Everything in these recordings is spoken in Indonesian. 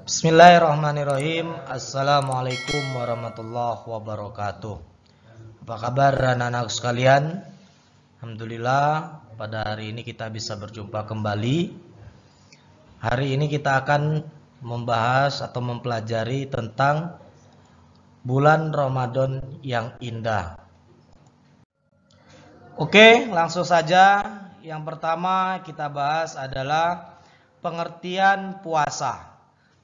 Bismillahirrahmanirrahim. Assalamualaikum warahmatullahi wabarakatuh. Apa kabar anak-anak sekalian? Alhamdulillah pada hari ini kita bisa berjumpa kembali. Hari ini kita akan membahas atau mempelajari tentang bulan Ramadan yang indah. Oke, langsung saja. Yang pertama kita bahas adalah pengertian puasa.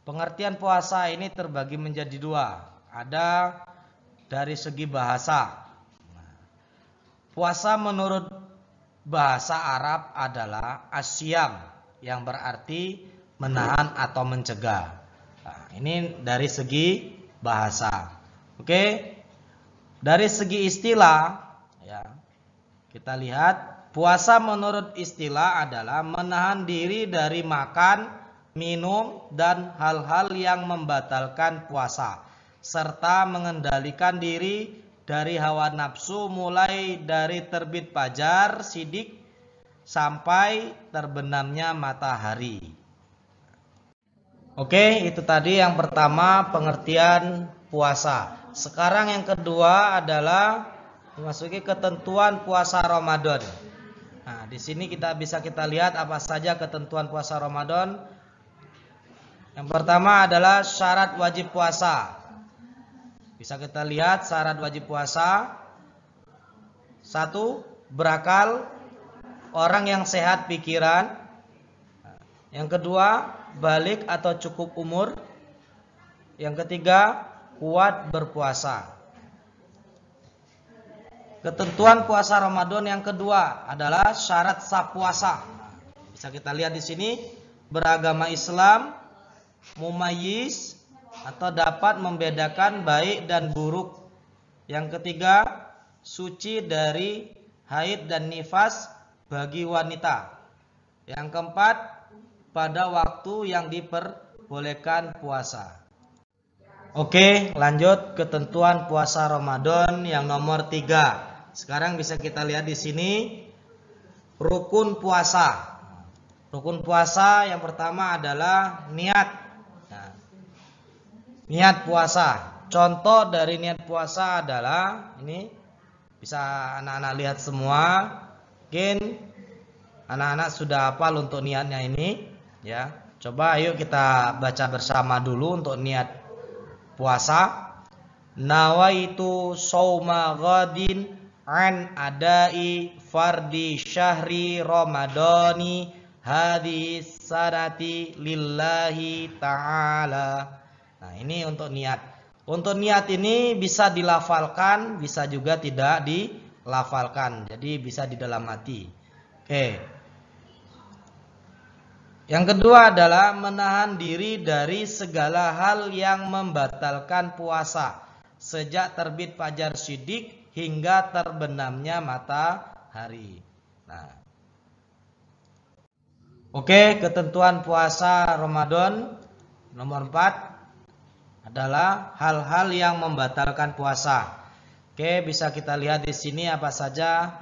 Pengertian puasa ini terbagi menjadi dua. Ada dari segi bahasa. Puasa menurut bahasa Arab adalah asyam, yang berarti menahan atau mencegah. Nah, ini dari segi bahasa. Oke. Dari segi istilah, ya, kita lihat puasa menurut istilah adalah menahan diri dari makan, minum, dan hal-hal yang membatalkan puasa, serta mengendalikan diri dari hawa nafsu mulai dari terbit fajar shidik sampai terbenamnya matahari. Oke, itu tadi yang pertama pengertian puasa. Sekarang yang kedua adalah memasuki ketentuan puasa Ramadan. Nah, di sini kita lihat apa saja ketentuan puasa Ramadan. Yang pertama adalah syarat wajib puasa. Bisa kita lihat syarat wajib puasa. 1. Berakal, orang yang sehat pikiran. Yang kedua, balik atau cukup umur. Yang ketiga, kuat berpuasa. Ketentuan puasa Ramadan yang kedua adalah syarat sah puasa. Bisa kita lihat di sini, beragama Islam, mumayyiz atau dapat membedakan baik dan buruk. Yang ketiga, suci dari haid dan nifas bagi wanita. Yang keempat, pada waktu yang diperbolehkan puasa. Oke, lanjut ketentuan puasa Ramadan yang nomor 3. Sekarang bisa kita lihat di sini rukun puasa. Rukun puasa yang pertama adalah niat. Niat puasa. Contoh dari niat puasa adalah ini, bisa anak-anak lihat semua. Mungkin anak-anak sudah hafal untuk niatnya ini, ya. Coba ayo kita baca bersama dulu untuk niat puasa. Nawaitu shauma ghadin an adai fardi syahri ramadhani hadis sanati lillahi ta'ala. Nah, ini untuk niat. Untuk niat ini bisa dilafalkan, bisa juga tidak dilafalkan. Jadi bisa di dalam hati. Oke. Yang kedua adalah menahan diri dari segala hal yang membatalkan puasa sejak terbit fajar shidik hingga terbenamnya matahari. Nah. Oke, ketentuan puasa Ramadan nomor 4 adalah hal-hal yang membatalkan puasa. Oke, bisa kita lihat di sini apa saja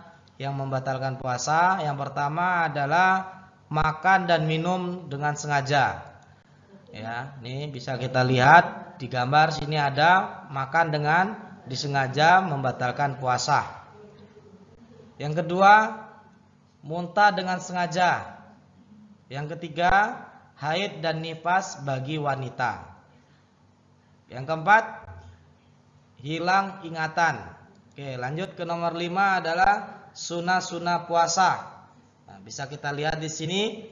yang membatalkan puasa. Yang pertama adalah makan dan minum dengan sengaja. Ya, ini bisa kita lihat di gambar sini ada makan dengan disengaja membatalkan puasa. Yang kedua, muntah dengan sengaja. Yang ketiga, haid dan nifas bagi wanita. Yang keempat, hilang ingatan. Oke, lanjut ke nomor 5 adalah sunah-sunah puasa. Nah, bisa kita lihat di sini.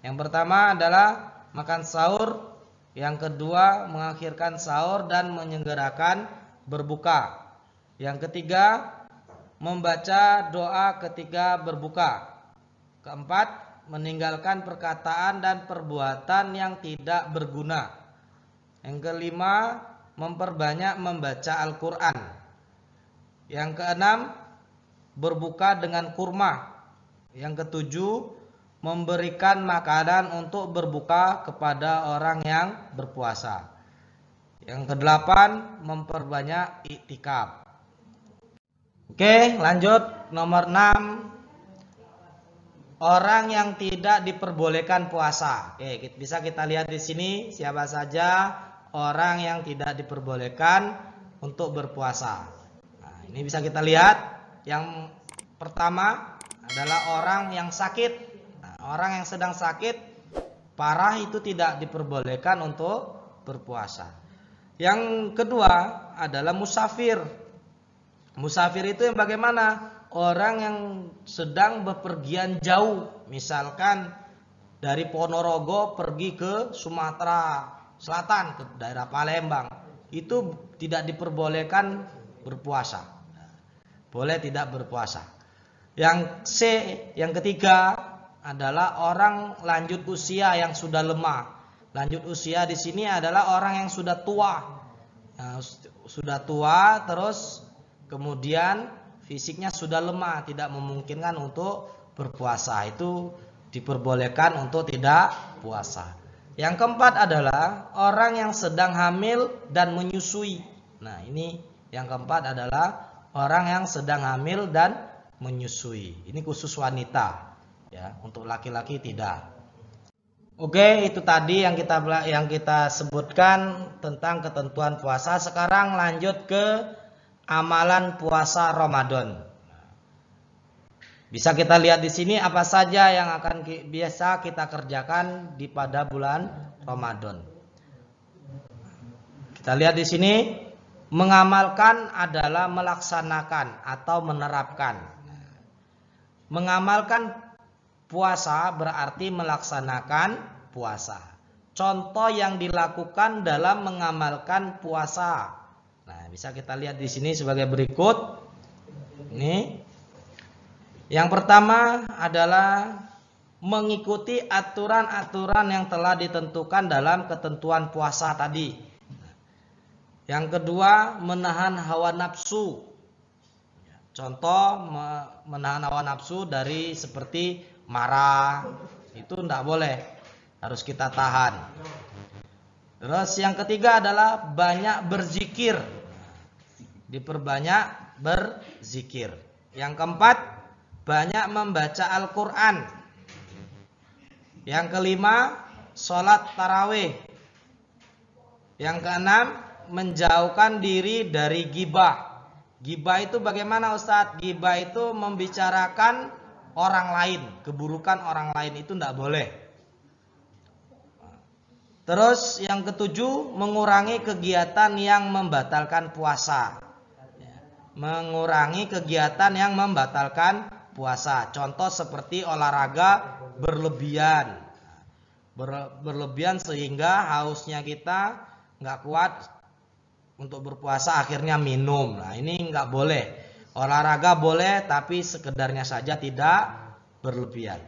Yang pertama adalah makan sahur. Yang kedua, mengakhirkan sahur dan menyegerakan berbuka. Yang ketiga, membaca doa ketika berbuka. Keempat, meninggalkan perkataan dan perbuatan yang tidak berguna. Yang kelima, memperbanyak membaca Al-Quran. Yang keenam, berbuka dengan kurma. Yang ketujuh, memberikan makanan untuk berbuka kepada orang yang berpuasa. Yang kedelapan, memperbanyak iktikaf. Oke, lanjut nomor 6. orang yang tidak diperbolehkan puasa. Oke, bisa kita lihat di sini siapa saja orang yang tidak diperbolehkan untuk berpuasa. Nah, ini bisa kita lihat. Yang pertama adalah orang yang sakit. Nah, orang yang sedang sakit parah itu tidak diperbolehkan untuk berpuasa. Yang kedua adalah musafir. Musafir itu yang bagaimana? Orang yang sedang bepergian jauh, misalkan dari Ponorogo pergi ke Sumatera Selatan, ke daerah Palembang, itu tidak diperbolehkan berpuasa. Boleh tidak berpuasa. Yang C, yang ketiga adalah orang lanjut usia yang sudah lemah. Lanjut usia di sini adalah orang yang sudah tua. Nah, sudah tua terus kemudian fisiknya sudah lemah, tidak memungkinkan untuk berpuasa. Itu diperbolehkan untuk tidak puasa. Yang keempat adalah orang yang sedang hamil dan menyusui. Nah, ini yang keempat adalah orang yang sedang hamil dan menyusui. Ini khusus wanita. Ya, untuk laki-laki tidak. Oke, itu tadi yang kita sebutkan tentang ketentuan puasa. Sekarang lanjut ke amalan puasa Ramadan. Bisa kita lihat di sini apa saja yang akan biasa kita kerjakan pada bulan Ramadan. Kita lihat di sini, mengamalkan adalah melaksanakan atau menerapkan. Mengamalkan puasa berarti melaksanakan puasa. Contoh yang dilakukan dalam mengamalkan puasa. Nah, bisa kita lihat di sini sebagai berikut. Ini. Yang pertama adalah mengikuti aturan-aturan yang telah ditentukan dalam ketentuan puasa tadi. Yang kedua, menahan hawa nafsu. Contoh menahan hawa nafsu dari seperti marah, itu tidak boleh, harus kita tahan. Terus yang ketiga adalah banyak berzikir, diperbanyak berzikir. Yang keempat, banyak membaca Al-Quran. Yang kelima, sholat tarawih. Yang keenam, menjauhkan diri dari ghibah. Ghibah itu bagaimana Ustadz? Ghibah itu membicarakan orang lain, keburukan orang lain, itu tidak boleh. Terus yang ketujuh, mengurangi kegiatan yang membatalkan puasa. Mengurangi kegiatan yang membatalkan puasa. Contoh seperti olahraga berlebihan. Berlebihan sehingga hausnya kita nggak kuat untuk berpuasa, akhirnya minum. Nah, ini nggak boleh. Olahraga boleh, tapi sekedarnya saja, tidak berlebihan.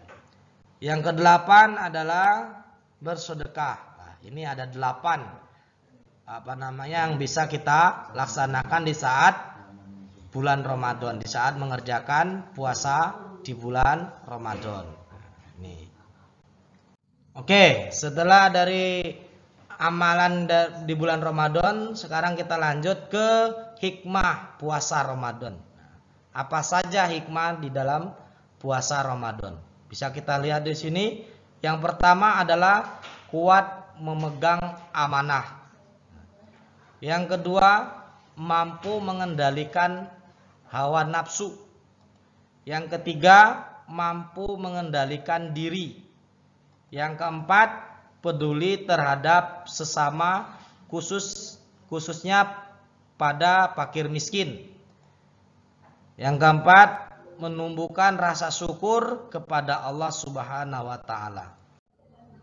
Yang kedelapan adalah bersedekah. Nah, ini ada 8 yang bisa kita laksanakan di saat bulan Ramadan, di saat mengerjakan puasa di bulan Ramadan. Ini. Oke, setelah dari amalan di bulan Ramadan, sekarang kita lanjut ke hikmah puasa Ramadan. Apa saja hikmah di dalam puasa Ramadan? Bisa kita lihat di sini. Yang pertama adalah kuat memegang amanah. Yang kedua, mampu mengendalikan hawa nafsu. Yang ketiga, mampu mengendalikan diri. Yang keempat, peduli terhadap sesama, khususnya pada fakir miskin. Yang keempat, menumbuhkan rasa syukur kepada Allah Subhanahu wa taala.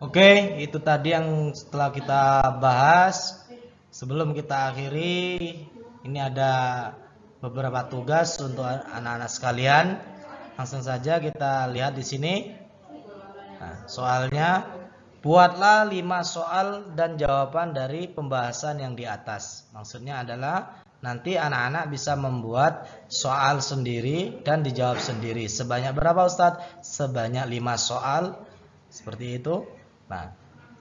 Oke, itu tadi yang setelah kita bahas. Sebelum kita akhiri, ini ada beberapa tugas untuk anak-anak sekalian. Langsung saja kita lihat di sini. Nah, soalnya, buatlah 5 soal dan jawaban dari pembahasan yang di atas. Maksudnya adalah nanti anak-anak bisa membuat soal sendiri dan dijawab sendiri. Sebanyak berapa Ustadz? Sebanyak 5 soal. Seperti itu. Nah,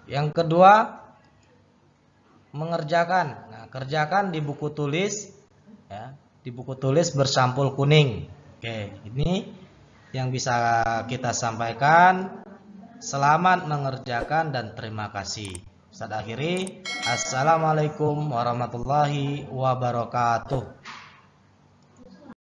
yang kedua, mengerjakan. Nah, kerjakan di buku tulis, ya, di buku tulis bersampul kuning. Oke, ini yang bisa kita sampaikan. Selamat mengerjakan dan terima kasih. Ustaz akhiri, assalamualaikum warahmatullahi wabarakatuh.